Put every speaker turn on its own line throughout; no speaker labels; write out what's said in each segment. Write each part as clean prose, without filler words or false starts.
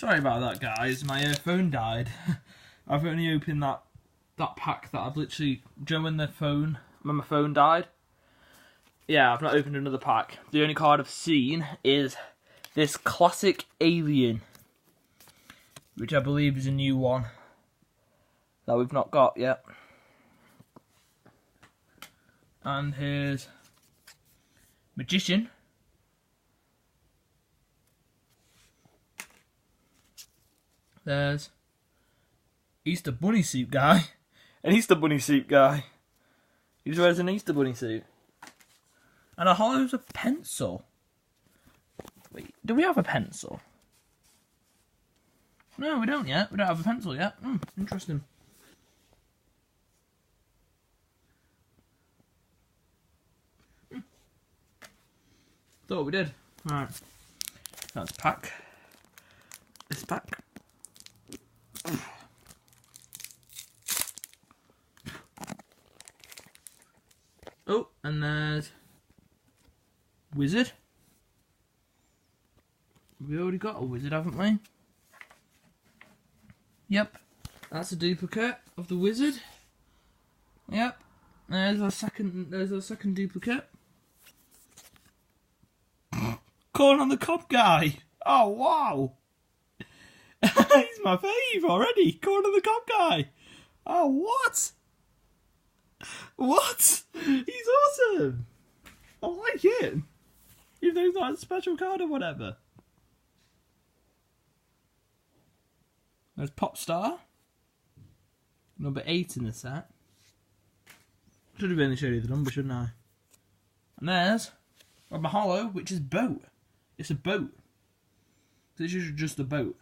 Sorry about that, guys. My phone died. I've only opened that pack that I've literally... when my phone died? Yeah, I've not opened another pack. The only card I've seen is this Classic Alien, which I believe is a new one that we've not got yet. And here's Magician. There's Easter Bunny suit guy. An Easter Bunny suit guy. He just wears an Easter Bunny suit. And a hollow's a pencil. Wait, do we have a pencil? No, we don't yet. We don't have a pencil yet. Interesting. Thought we did. Right. That's pack. This pack. Oh, and there's Wizard. We already got a Wizard, haven't we? Yep. That's a duplicate of the Wizard. Yep. There's our second duplicate. Corn on the Cob guy. Oh wow. He's my fave already. Corn on the Cob guy. Oh what? What? He's awesome. I like it. Even though he's not a special card or whatever. There's Popstar. Number 8 in the set. Should have only showed you the number, shouldn't I? And there's my hollow, which is Boat. It's a boat. This is just a boat.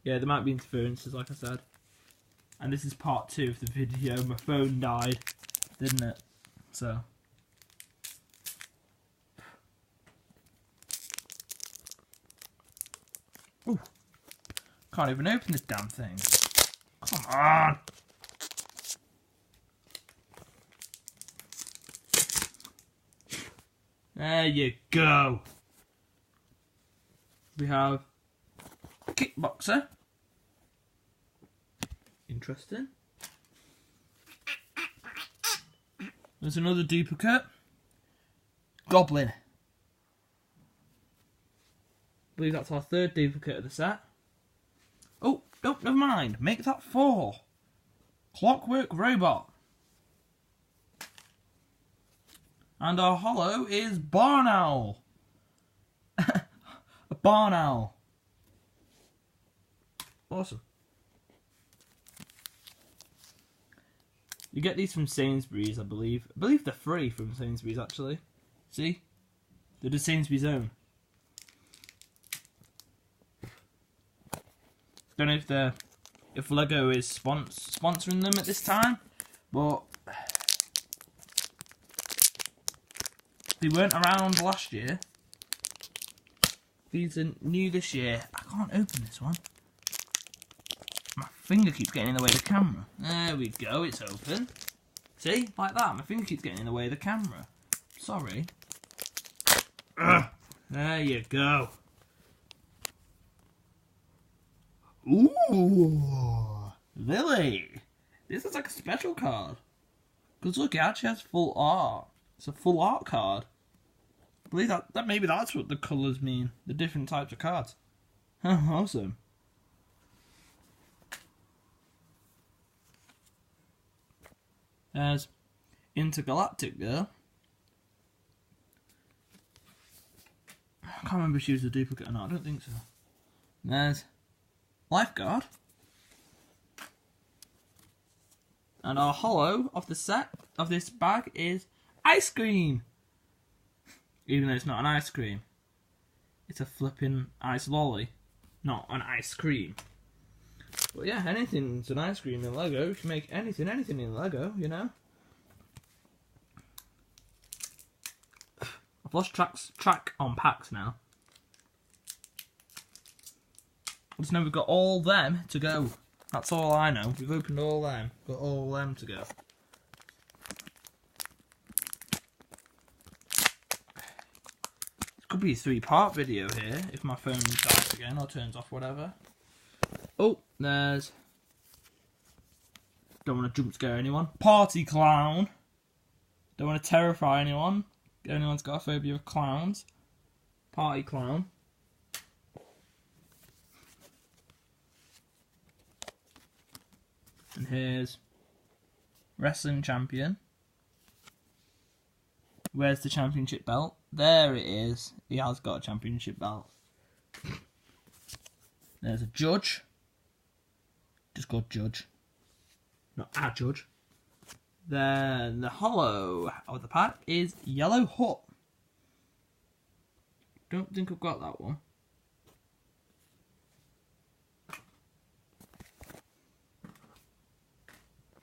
Yeah, there might be interferences, like I said. And this is part 2 of the video. My phone died, didn't it? So. Ooh. Can't even open this damn thing. Come on. There you go. We have Kickboxer. Interesting. There's another duplicate. Goblin. I believe that's our 3rd duplicate of the set. Oh, no, never mind. Make that 4. Clockwork Robot. And our hollow is Barn Owl. A Barn Owl. Awesome. You get these from Sainsbury's, I believe. I believe they're free from Sainsbury's, actually. See? They're the Sainsbury's own. Don't know if Lego is sponsoring them at this time, but they weren't around last year. These are new this year. I can't open this one. My finger keeps getting in the way of the camera. There we go, it's open. See? Like that. My finger keeps getting in the way of the camera. Sorry. Ugh. There you go. Ooh, Lily. This is like a special card. Because look, it actually has full art. It's a full art card. I believe that maybe that's what the colours mean. The different types of cards. Awesome. There's Intergalactic Girl. I can't remember if she was a duplicate or not. I don't think so. And there's Lifeguard. And our hollow of the set of this bag is Ice Cream. Even though it's not an ice cream. It's a flipping ice lolly. Not an ice cream. But yeah, anything's an ice cream in Lego. You can make anything in Lego, you know. I've lost track on packs now. I just know we've got all them to go. That's all I know. We've opened all them. Got all them to go. There's a couple be a 3-part video here if my phone dies again or turns off, whatever. Oh, there's... Don't want to jump scare anyone. Party clown. Don't want to terrify anyone. Anyone's got a phobia of clowns. Party clown. And here's wrestling champion. Where's the championship belt? There it is. He has got a championship belt. There's a judge. Just called Judge. Not a judge. Then the hollow of the pack is Yellow Hut. Don't think I've got that one.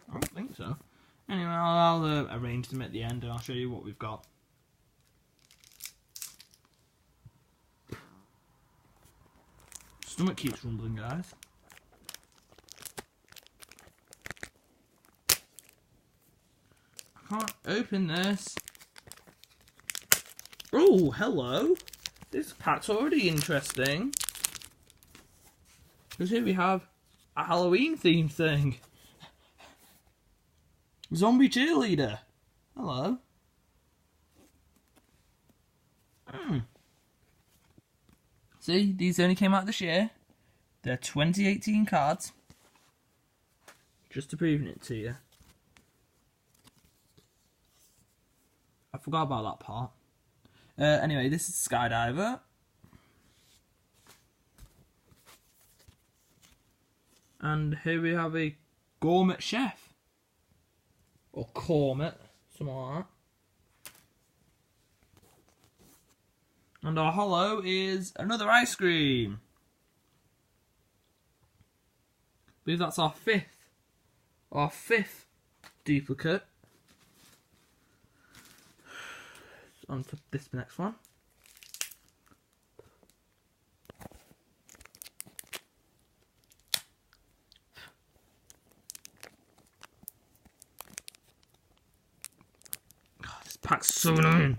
I don't think so. Anyway, I'll arrange them at the end and I'll show you what we've got. Stomach keeps rumbling, guys. I can't open this. Oh, hello. This pack's already interesting. Because here we have a Halloween themed thing. Zombie cheerleader. Hello. See, these only came out this year. They're 2018 cards. Just to proving it to you. I forgot about that part. Anyway, this is Skydiver. And here we have a gourmet chef. Or Cormet, something like that. And our hollow is another ice cream. I believe that's our fifth duplicate. On to this next one. God, this pack's so annoying.